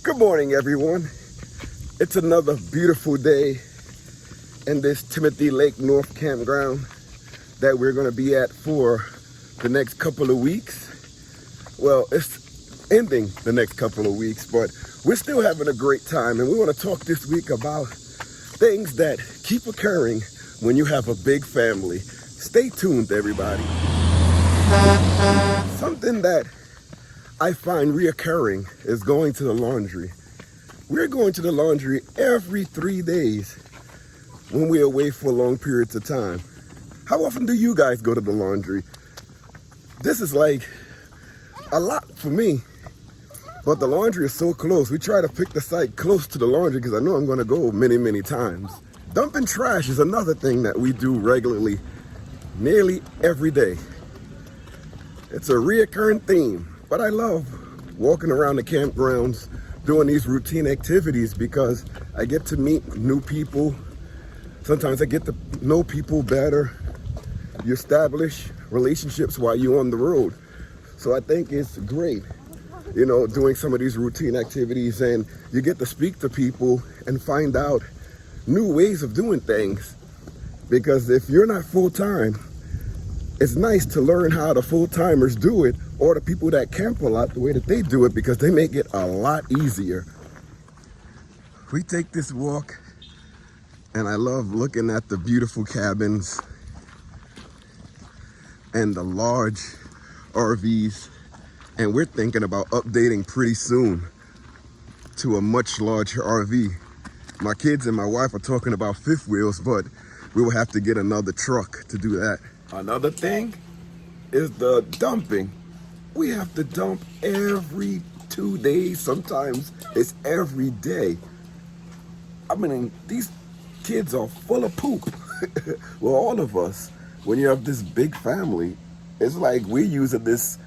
Good morning, everyone. It's another beautiful day in this Timothy Lake North Campground that we're going to be at for the next couple of weeks. Well, it's ending the next couple of weeks, but we're still having a great time, and we want to talk this week about things that keep occurring when you have a big family. Stay tuned, everybody. Something that I find reoccurring is going to the laundry. We're going to the laundry every 3 days when we're away for long periods of time. How often do you guys go to the laundry? This is like a lot for me, but the laundry is so close. We try to pick the site close to the laundry because I know I'm going to go many times. Dumping trash is another thing that we do regularly, nearly every day. It's a reoccurring theme. But I love walking around the campgrounds doing these routine activities because I get to meet new people. Sometimes I get to know people better. You establish relationships while you're on the road. So I think it's great, you know, doing some of these routine activities, and you get to speak to people and find out new ways of doing things. Because if you're not full-time, it's nice to learn how the full-timers do it, or the people that camp a lot, the way that they do it, because they make it a lot easier. We take this walk, and I love looking at the beautiful cabins and the large RVs, and we're thinking about updating pretty soon to a much larger RV. My kids and my wife are talking about fifth wheels, but we will have to get another truck to do that. Another thing is the dumping. We have to dump every 2 days. Sometimes it's every day. I mean, these kids are full of poop. Well, all of us, when you have this big family, it's like we're using this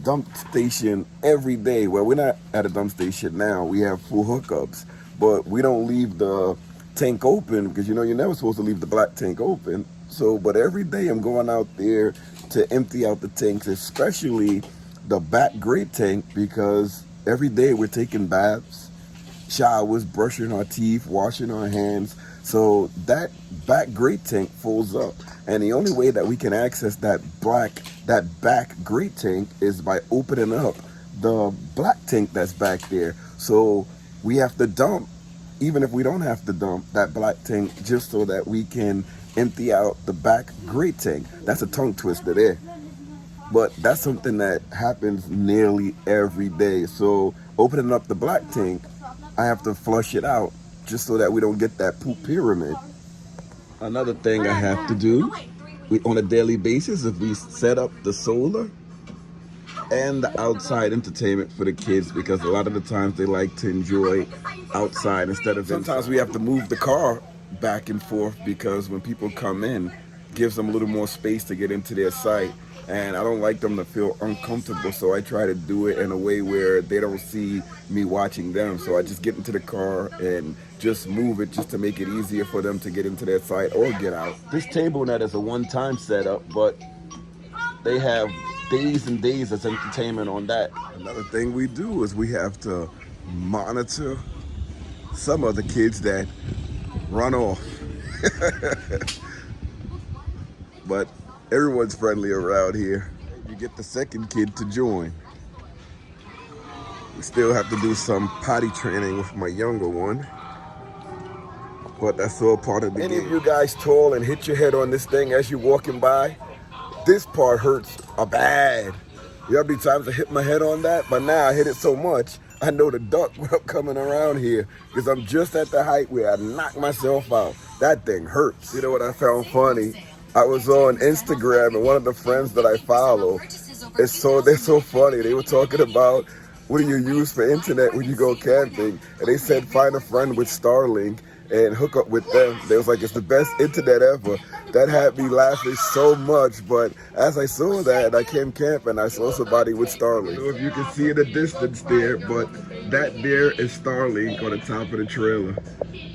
dump station every day. Well, we're not at a dump station now. We have full hookups, but we don't leave the tank open because, you know, you're never supposed to leave the black tank open. So, but every day I'm going out there to empty out the tanks, especially the back gray tank, because every day we're taking baths, showers, brushing our teeth, washing our hands. So that back gray tank fills up. And the only way that we can access that back gray tank is by opening up the black tank that's back there. So we have to dump, even if we don't have to dump that black tank, just so that we can empty out the back gray tank. That's a tongue twister there. But that's something that happens nearly every day. So opening up the black tank, I have to flush it out just so that we don't get that poop pyramid. Another thing I have to do on a daily basis is we set up the solar and the outside entertainment for the kids, because a lot of the times they like to enjoy outside instead of inside. Sometimes we have to move the car back and forth because when people come in, gives them a little more space to get into their site, and I don't like them to feel uncomfortable, so I try to do it in a way where they don't see me watching them. So I just get into the car and just move it just to make it easier for them to get into their site or get out. This table net is a one-time setup, but they have days and days of entertainment on that. Another thing we do is we have to monitor some of the kids that run off. But everyone's friendly around here. You get the second kid to join. We still have to do some potty training with my younger one, but that's all part of the game. Any of you guys tall and hit your head on this thing as you're walking by? This part hurts bad. You know how many times I hit my head on that? But now I hit it so much, I know the duck without coming around here, because I'm just at the height where I knock myself out. That thing hurts. You know what I found funny? I was on Instagram, and one of the friends that I follow, they're so funny. They were talking about, what do you use for internet when you go camping? And they said find a friend with Starlink and hook up with them. They was like, it's the best internet ever. That had me laughing so much. But as I saw that, I came camping, I saw somebody with Starlink. I don't know if you can see in the distance there, but that there is Starlink on the top of the trailer.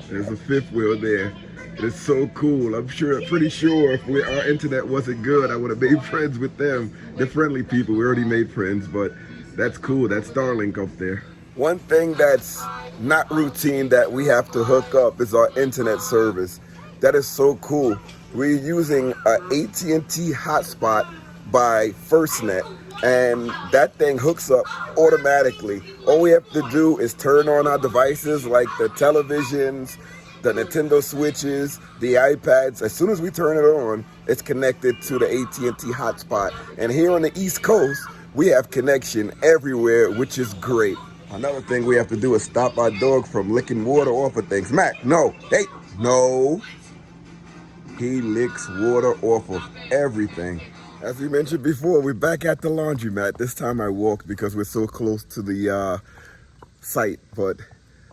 There's a fifth wheel there. It's so cool. I'm pretty sure if our internet wasn't good, I would have made friends with them. They're friendly people. We already made friends, but that's cool. That's Starlink up there. One thing that's not routine that we have to hook up is our internet service. That is so cool. We're using an AT&T hotspot by FirstNet, and that thing hooks up automatically. All we have to do is turn on our devices like the televisions, the Nintendo Switches, the iPads. As soon as we turn it on, it's connected to the AT&T hotspot. And here on the East Coast, we have connection everywhere, which is great. Another thing we have to do is stop our dog from licking water off of things. Mac, no. Hey, no. He licks water off of everything. As we mentioned before, we're back at the laundromat. This time I walked because we're so close to the site. But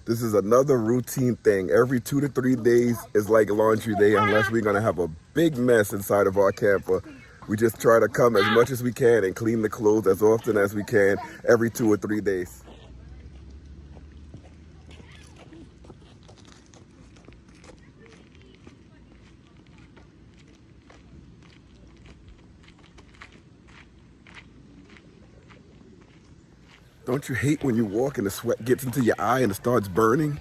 this is another routine thing. Every 2 to 3 days is like laundry day unless we're going to have a big mess inside of our camper. We just try to come as much as we can and clean the clothes as often as we can every 2 or 3 days. Don't you hate when you walk and the sweat gets into your eye and it starts burning?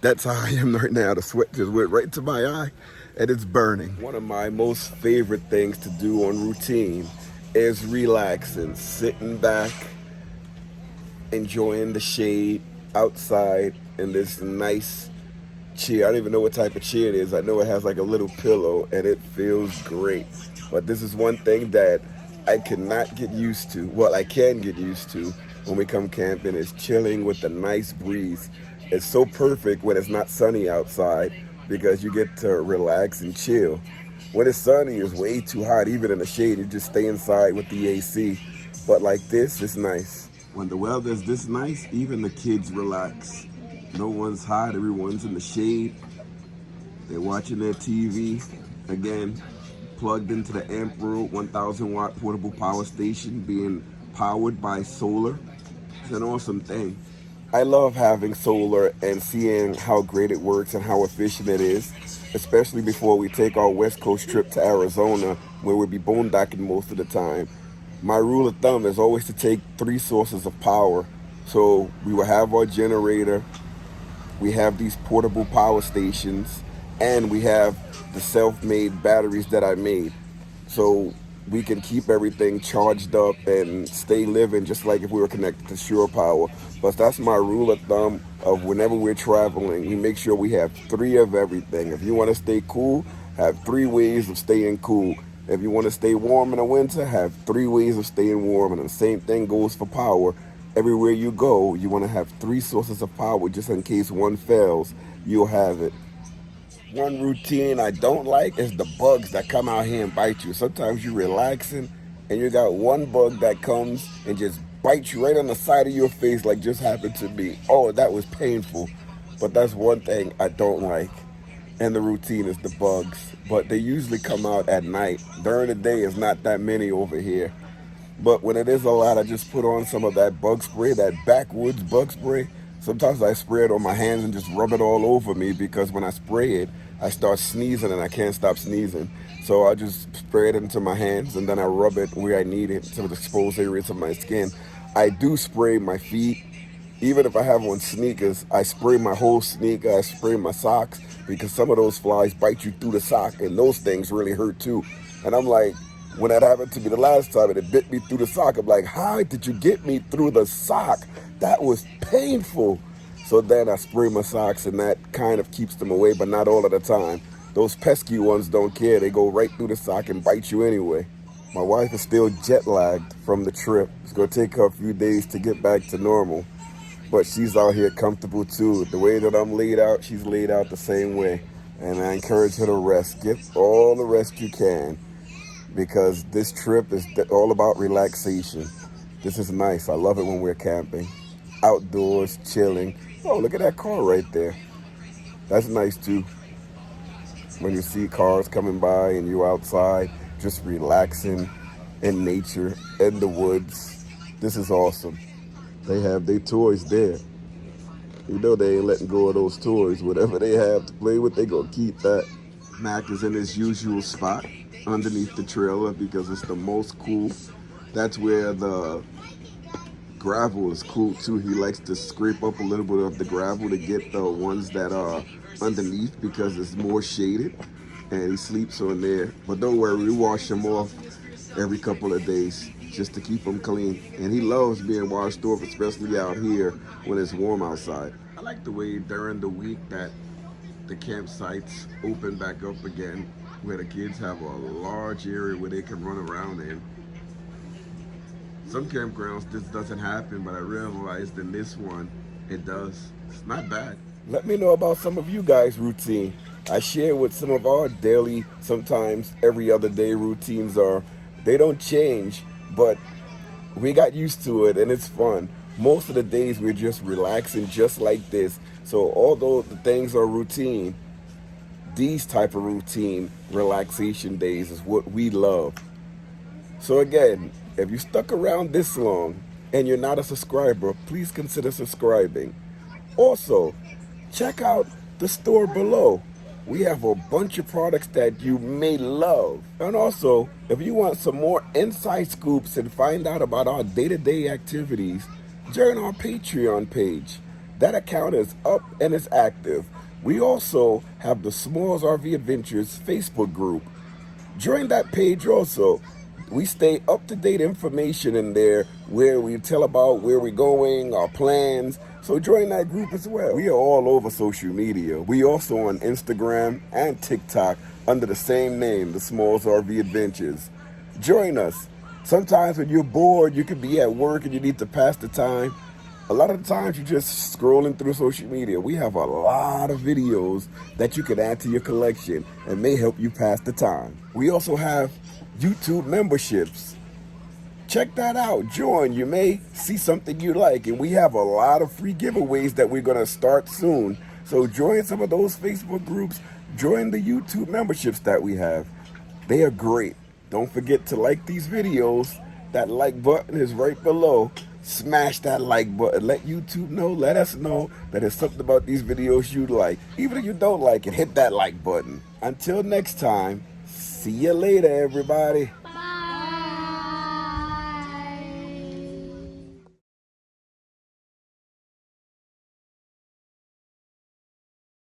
That's how I am right now. The sweat just went right to my eye and it's burning. One of my most favorite things to do on routine is relaxing, sitting back, enjoying the shade outside in this nice chair. I don't even know what type of chair it is. I know it has like a little pillow and it feels great. But this is one thing that I cannot get used to. Well, I can get used to when we come camping, is chilling with the nice breeze. It's so perfect when it's not sunny outside because you get to relax and chill. When it's sunny, it's way too hot. Even in the shade, you just stay inside with the AC. But like this, it's nice. When the weather's this nice, even the kids relax. No one's hot, everyone's in the shade. They're watching their TV. Again, plugged into the Amproad 1000 watt portable power station, being powered by solar. It's an awesome thing. I love having solar and seeing how great it works and how efficient it is, especially before we take our West Coast trip to Arizona, where we'll be boondocking most of the time. My rule of thumb is always to take 3 sources of power. So we will have our generator, we have these portable power stations, and we have the self-made batteries that I made. So we can keep everything charged up and stay living just like if we were connected to shore power. But that's my rule of thumb of whenever we're traveling, we make sure we have 3 of everything. If you want to stay cool, have 3 ways of staying cool. If you want to stay warm in the winter, have 3 ways of staying warm. And the same thing goes for power. Everywhere you go, you want to have 3 sources of power just in case one fails, you'll have it. One routine I don't like is the bugs that come out here and bite you. Sometimes you're relaxing and you got one bug that comes and just bites you right on the side of your face like just happened to me. Oh, that was painful. But that's one thing I don't like. And the routine is the bugs. But they usually come out at night. During the day, it's not that many over here. But when it is a lot, I just put on some of that bug spray, that backwoods bug spray. Sometimes I spray it on my hands and just rub it all over me because when I spray it, I start sneezing and I can't stop sneezing. So I just spray it into my hands and then I rub it where I need it to the exposed areas of my skin. I do spray my feet. Even if I have on sneakers, I spray my whole sneaker, I spray my socks because some of those flies bite you through the sock and those things really hurt too. And I'm like, when that happened to me the last time and it bit me through the sock, I'm like, how did you get me through the sock? That was painful. So then I spray my socks and that kind of keeps them away, but not all of the time. Those pesky ones don't care. They go right through the sock and bite you anyway. My wife is still jet lagged from the trip. It's gonna take her a few days to get back to normal. But she's out here comfortable too. The way that I'm laid out, she's laid out the same way. And I encourage her to rest. Get all the rest you can because this trip is all about relaxation. This is nice. I love it when we're camping. Outdoors, chilling. Oh, look at that car right there. That's nice too. When you see cars coming by and you're outside, just relaxing in nature, in the woods. This is awesome. They have their toys there. You know they ain't letting go of those toys. Whatever they have to play with, they gonna keep that. Mac is in his usual spot underneath the trailer because it's the most cool. That's where the Gravel is cool too. He likes to scrape up a little bit of the gravel to get the ones that are underneath because it's more shaded, and he sleeps on there. But don't worry, we wash him off every couple of days just to keep him clean. And he loves being washed off, especially out here when it's warm outside. I like the way during the week that the campsites open back up again, where the kids have a large area where they can run around in. Some campgrounds this doesn't happen, but I realized in this one it does. It's not bad. Let me know about some of you guys' routine. I share what some of our daily, sometimes every other day routines are. They don't change, but we got used to it and it's fun. Most of the days we're just relaxing just like this. So although the things are routine, these type of routine relaxation days is what we love. So again, if you stuck around this long and you're not a subscriber, please consider subscribing. Also, check out the store below. We have a bunch of products that you may love. And also, if you want some more inside scoops and find out about our day-to-day activities, join our Patreon page. That account is up and is active. We also have the S'mores RV Adventures Facebook group. Join that page also. We stay up-to-date information in there where we tell about where we're going, our plans. So join that group as well. We are all over social media. We also on Instagram and TikTok under the same name, the S'mores RV Adventures. Join us. Sometimes when you're bored, you could be at work and you need to pass the time. A lot of the times you're just scrolling through social media. We have a lot of videos that you can add to your collection and may help you pass the time. We also have YouTube memberships. Check that out. Join. You may see something you like, and we have a lot of free giveaways that we're going to start soon. So join some of those Facebook groups. Join the YouTube memberships that we have. They are great. Don't forget to like these videos. That like button is right below. Smash that like button. Let YouTube know, let us know that there's something about these videos you like. Even if you don't like it, hit that like button. Until next time, see you later, everybody.